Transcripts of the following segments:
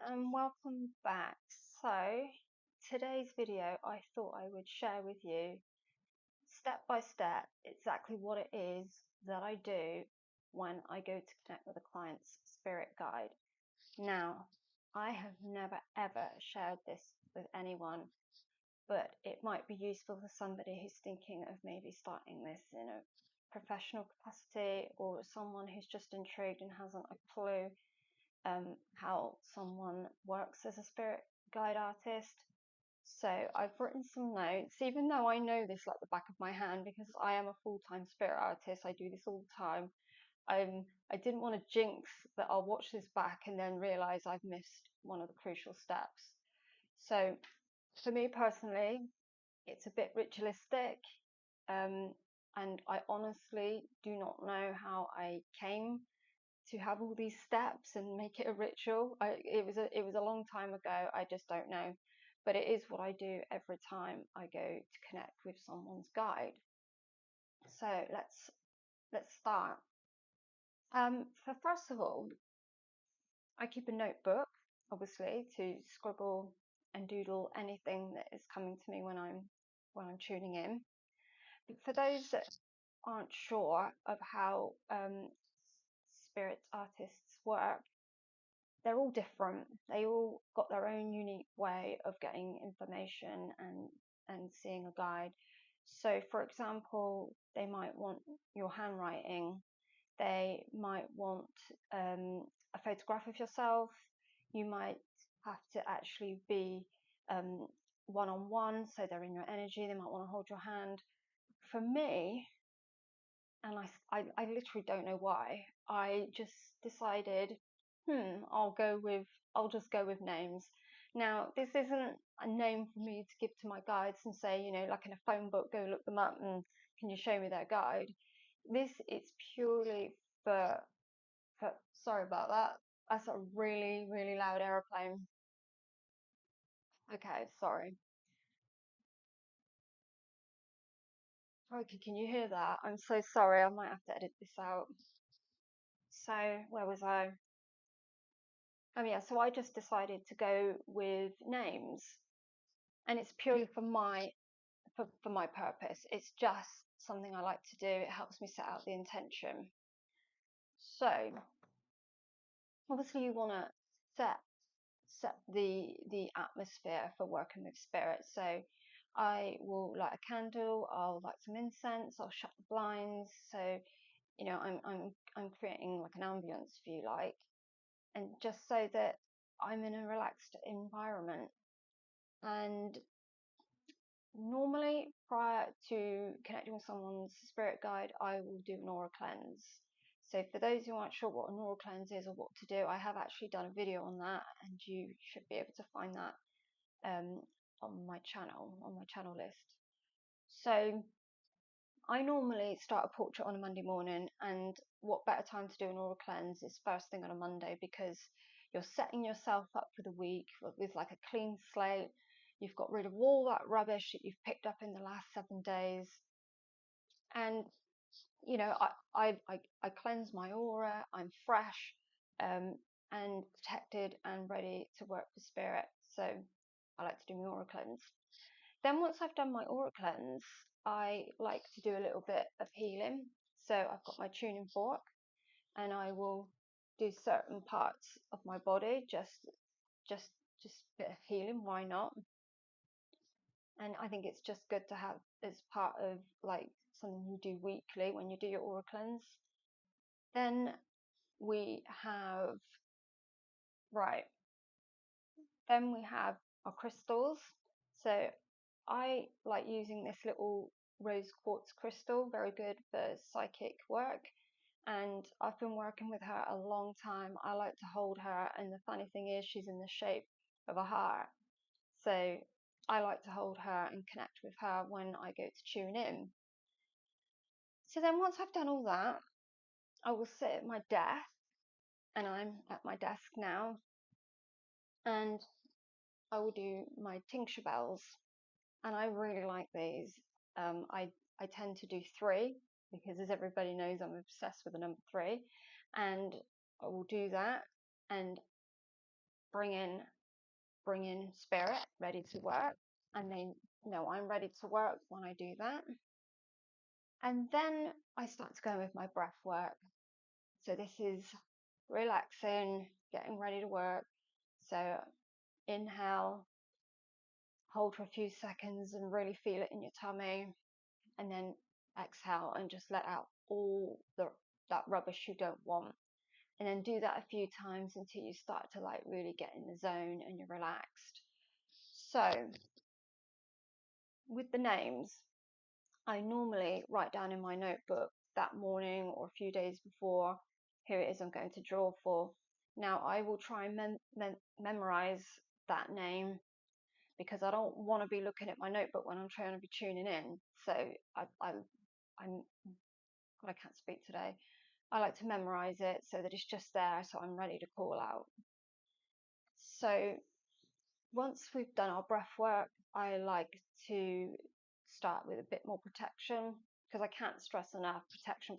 and welcome back. So today's video I thought I would share with you step by step exactly what it is that I do when I go to connect with a client's spirit guide. Now, I have never ever shared this with anyone, but it might be useful for somebody who's thinking of maybe starting this in a professional capacity, or someone who's just intrigued and hasn't a clue how someone works as a spirit guide artist. So I've written some notes, even though I know this like the back of my hand because I am a full-time spirit artist. I do this all the time. I didn't want to jinx that I'll watch this back and then realize I've missed one of the crucial steps. So for me personally, it's a bit ritualistic, and I honestly do not know how I came to have all these steps and make it a ritual. It was a long time ago. I just don't know, but it is what I do every time I go to connect with someone's guide. So let's start. So first of all, I keep a notebook, obviously, to scribble and doodle anything that is coming to me when I'm tuning in. But for those that aren't sure of how spirit artists work, they're all different. They all got their own unique way of getting information and seeing a guide. So for example, they might want your handwriting, they might want a photograph of yourself, you might have to actually be one-on-one, so they're in your energy, they might want to hold your hand. For me, and I literally don't know why, I just decided, I'll just go with names. Now, this isn't a name for me to give to my guides and say, like in a phone book, go look them up and can you show me their guide? This is purely for sorry about that. That's a really, really loud aeroplane. Okay, sorry. Okay, can you hear that? I'm so sorry, I might have to edit this out. So, where was I? Yeah, so I just decided to go with names, and it's purely for my purpose. It's just something I like to do. It helps me set out the intention. So obviously you want to set the atmosphere for working with spirits. So I will light a candle, I'll light some incense, I'll shut the blinds. So I'm creating like an ambience, if you like, and just so that I'm in a relaxed environment. And normally, prior to connecting with someone's spirit guide, I will do an aura cleanse. So for those who aren't sure what an aura cleanse is or what to do, I have actually done a video on that, and you should be able to find that on my channel list. So I normally start a portrait on a Monday morning, and what better time to do an aura cleanse is first thing on a Monday, because you're setting yourself up for the week with like a clean slate. You've got rid of all that rubbish that you've picked up in the last 7 days, and I cleanse my aura. I'm fresh, and protected and ready to work for spirit. So I like to do my aura cleanse. Then once I've done my aura cleanse, I like to do a little bit of healing. So I've got my tuning fork, and I will do certain parts of my body, just a bit of healing. Why not? And I think it's just good to have as part of like something you do weekly when you do your aura cleanse. Then we have right. Then we have our crystals. So I like using this little rose quartz crystal, very good for psychic work. And I've been working with her a long time. I like to hold her, and the funny thing is she's in the shape of a heart. So I like to hold her and connect with her when I go to tune in. So then once I've done all that, I will sit at my desk, and I'm at my desk now, and I will do my tincture bells. And I really like these. I tend to do 3 because, as everybody knows, I'm obsessed with the number 3, and I will do that. And bring in spirit, ready to work, and they know I'm ready to work when I do that. And then I start to go with my breath work. So this is relaxing, getting ready to work. So inhale, hold for a few seconds and really feel it in your tummy, and then exhale and just let out all that rubbish you don't want. And then do that a few times until you start to like really get in the zone and you're relaxed. So with the names, I normally write down in my notebook that morning or a few days before who it is I'm going to draw for. Now I will try and memorize that name, because I don't want to be looking at my notebook when I'm trying to be tuning in. So I'm God, I can't speak today. I like to memorize it so that it's just there, so I'm ready to call out. So once we've done our breath work, I like to start with a bit more protection, because I can't stress enough protection,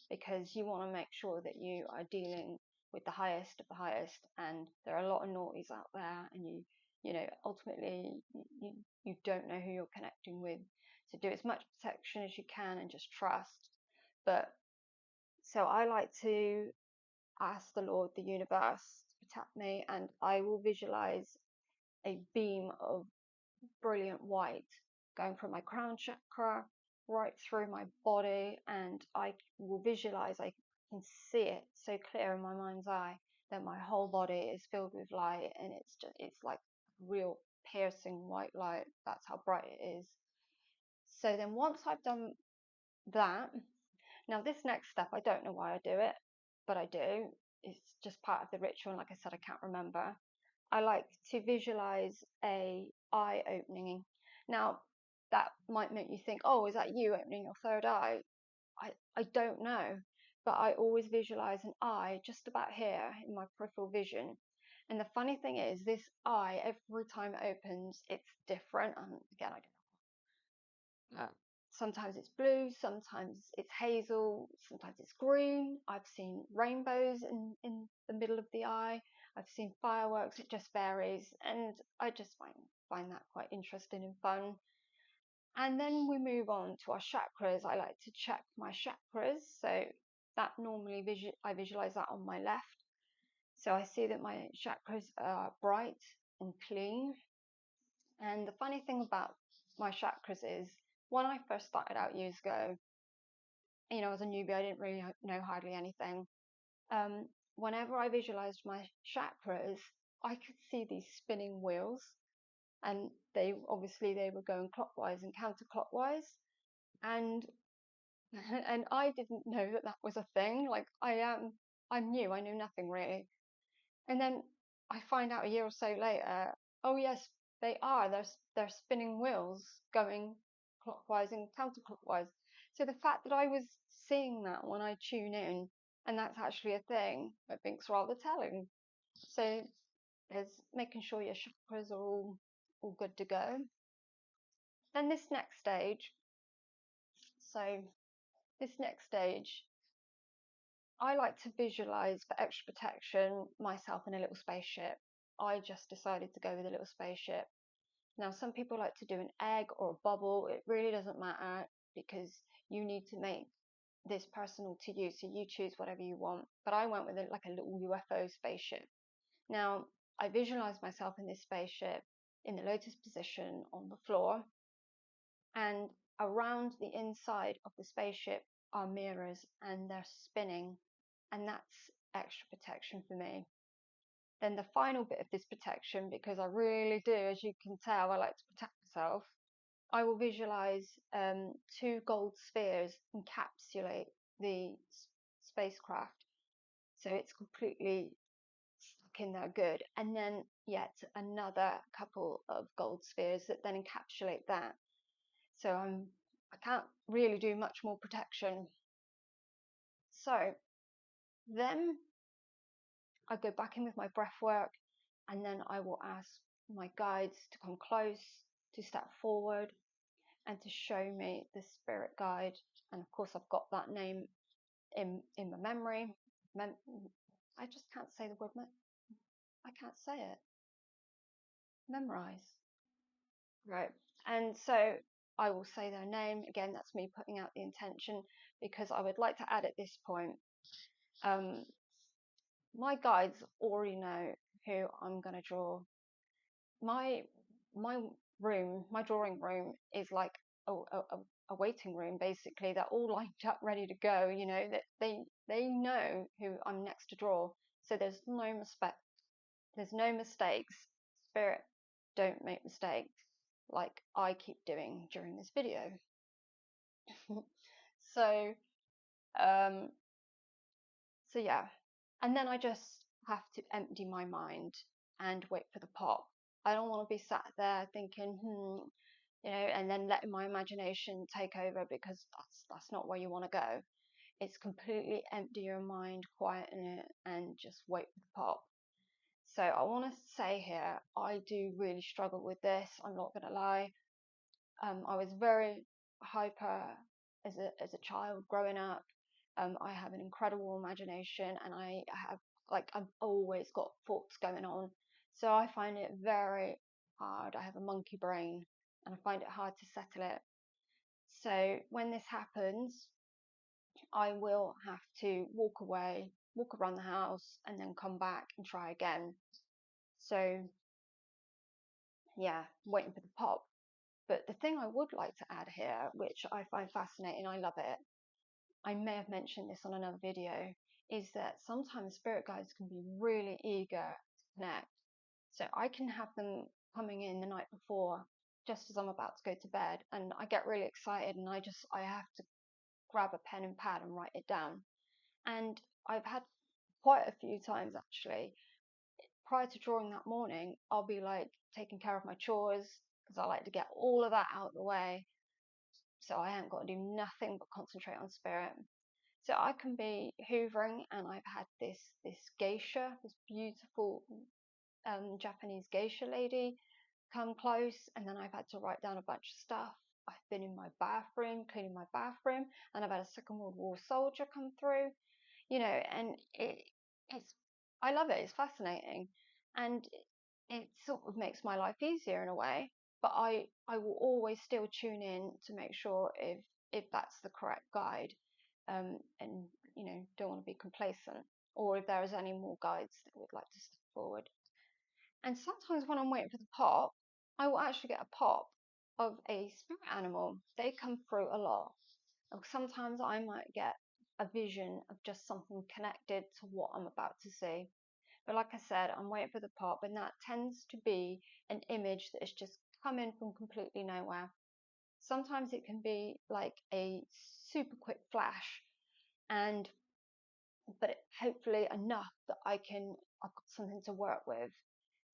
because you want to make sure that you are dealing with the highest of the highest, and there are a lot of naughties out there, and you know ultimately you don't know who you're connecting with. So do as much protection as you can and just trust. But so I like to ask the Lord, the universe, to protect me, and I will visualize a beam of brilliant white going from my crown chakra right through my body, and I will visualize, I can see it so clear in my mind's eye that my whole body is filled with light, and it's like real piercing white light. That's how bright it is. So then once I've done that, now this next step, I don't know why I do it, but I do. It's just part of the ritual, and like I said, I can't remember. I like to visualize a eye opening. Now that might make you think, oh, is that you opening your third eye? I don't know, but I always visualize an eye just about here in my peripheral vision. And the funny thing is, this eye, every time it opens, it's different. And again, I don't know. Sometimes it's blue, sometimes it's hazel, sometimes it's green. I've seen rainbows in the middle of the eye. I've seen fireworks. It just varies, and I just find that quite interesting and fun. And then we move on to our chakras. I like to check my chakras. So that normally I visualize that on my left. So I see that my chakras are bright and clean. And the funny thing about my chakras is, when I first started out years ago, you know, as a newbie, I didn't really know hardly anything. Whenever I visualized my chakras, I could see these spinning wheels, and they were going clockwise and counterclockwise, and and I didn't know that that was a thing. Like I'm new, I knew nothing really. And then I find out a year or so later, oh yes, they are. They're spinning wheels going clockwise and counterclockwise. So the fact that I was seeing that when I tune in, and that's actually a thing, I think's rather telling. So there's making sure your chakras are all good to go. Then this next stage, so this next stage, I like to visualize, for extra protection, myself in a little spaceship. I just decided to go with a little spaceship. Now, some people like to do an egg or a bubble. It really doesn't matter, because you need to make this personal to you, so you choose whatever you want. But I went with it like a little UFO spaceship. Now, I visualize myself in this spaceship in the lotus position on the floor, and around the inside of the spaceship are mirrors, and they're spinning, and that's extra protection for me. Then the final bit of this protection, because I really do, as you can tell, I like to protect myself, I will visualize 2 gold spheres encapsulate the spacecraft, so it's completely stuck in there good, and then yet another couple of gold spheres that then encapsulate that. So I can't really do much more protection. So then I go back in with my breath work, and then I will ask my guides to come close, to step forward, and to show me the spirit guide. And of course, I've got that name in my memory. I just can't say the word I can't say it. Memorize. Right. And so I will say their name. Again, that's me putting out the intention because I would like to add at this point, my guides already know who I'm going to draw. My my drawing room is like a waiting room, basically. They're all lined up ready to go, you know, that they know who I'm next to draw. So there's no mistakes. Spirit, don't make mistakes like I keep doing during this video. so um so yeah, and then I just have to empty my mind and wait for the pop. I don't want to be sat there thinking you know, and then letting my imagination take over, because that's not where you want to go. It's completely empty your mind, quieten it, and just wait for the pop. So I want to say here, I do really struggle with this. I'm not going to lie. I was very hyper as a child growing up. I have an incredible imagination, and I've always got thoughts going on. So I find it very hard. I have a monkey brain, and I find it hard to settle it. So when this happens, I will have to walk away, walk around the house, and then come back and try again. So yeah, waiting for the pop. But the thing I would like to add here, which I find fascinating, I love it, I may have mentioned this on another video, is that sometimes spirit guides can be really eager to connect. So I can have them coming in the night before, just as I'm about to go to bed, and I get really excited, and I have to grab a pen and pad and write it down. And I've had quite a few times actually, prior to drawing that morning, I'll be like taking care of my chores, because I like to get all of that out of the way, so I haven't got to do nothing but concentrate on spirit. So I can be hoovering, and I've had this geisha, this beautiful Japanese geisha lady, come close, and then I've had to write down a bunch of stuff. I've been in my bathroom, cleaning my bathroom, and I've had a Second World War soldier come through, you know, and it's I love it. It's fascinating, and it sort of makes my life easier in a way. But I will always still tune in to make sure if that's the correct guide, and you know, don't want to be complacent, or if there is any more guides that would like to step forward. And sometimes when I'm waiting for the pop, I will actually get a pop of a spirit animal. They come through a lot. Sometimes I might get a vision of just something connected to what I'm about to see. But like I said, I'm waiting for the pop, and that tends to be an image that is just coming from completely nowhere. Sometimes it can be like a super quick flash, and but hopefully enough that I've got something to work with.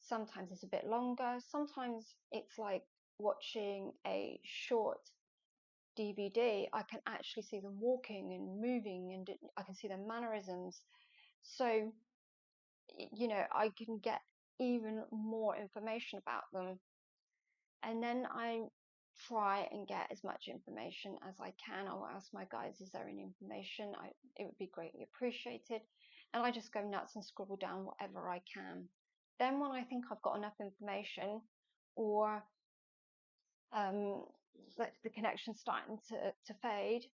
Sometimes it's a bit longer. Sometimes it's like watching a short DVD. I can actually see them walking and moving, and I can see their mannerisms. So, you know, I can get even more information about them. And then I try and get as much information as I can. I'll ask my guides, is there any information? It would be greatly appreciated. And I just go nuts and scribble down whatever I can. Then when I think I've got enough information, or the connection's starting to fade,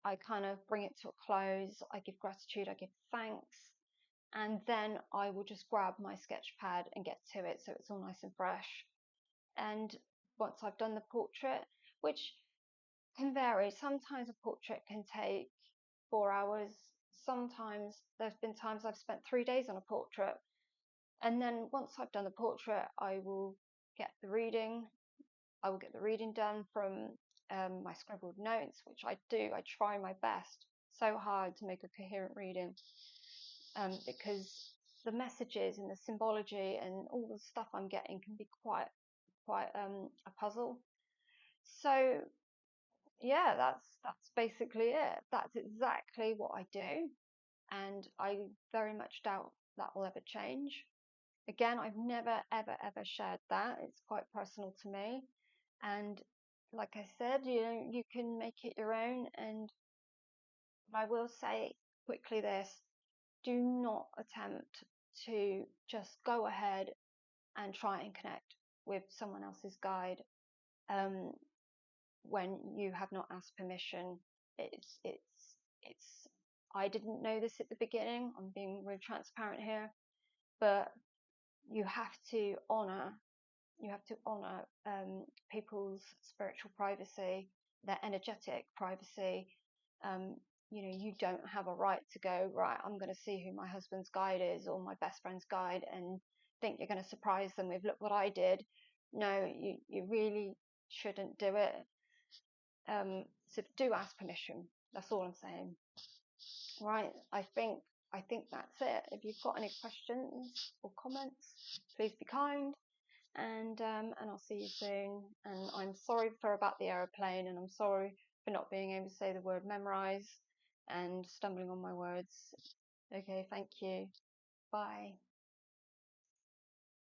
I kind of bring it to a close. I give gratitude, I give thanks, and then I will just grab my sketch pad and get to it, so it's all nice and fresh. And once I've done the portrait, which can vary, sometimes a portrait can take 4 hours. Sometimes there's been times I've spent 3 days on a portrait. And then once I've done the portrait, I will get the reading. I will get the reading done from my scribbled notes, which I do. I try my best so hard to make a coherent reading, because the messages and the symbology and all the stuff I'm getting can be quite a puzzle. So yeah, that's basically it. That's exactly what I do, and I very much doubt that will ever change. Again, I've never ever shared that. It's quite personal to me, and like I said, you know, you can make it your own. And I will say quickly this: do not attempt to just go ahead and try and connect with someone else's guide when you have not asked permission. It's I didn't know this at the beginning. I'm being really transparent here, but you have to honor people's spiritual privacy, their energetic privacy. You don't have a right to go, right, I'm going to see who my husband's guide is or my best friend's guide and think you're going to surprise them with, look what I did. No, you really shouldn't do it. So do ask permission. That's all I'm saying. Right, I think that's it. If you've got any questions or comments, please be kind, and I'll see you soon. And I'm sorry about the aeroplane, and I'm sorry for not being able to say the word memorize and stumbling on my words. Okay, thank you. Bye.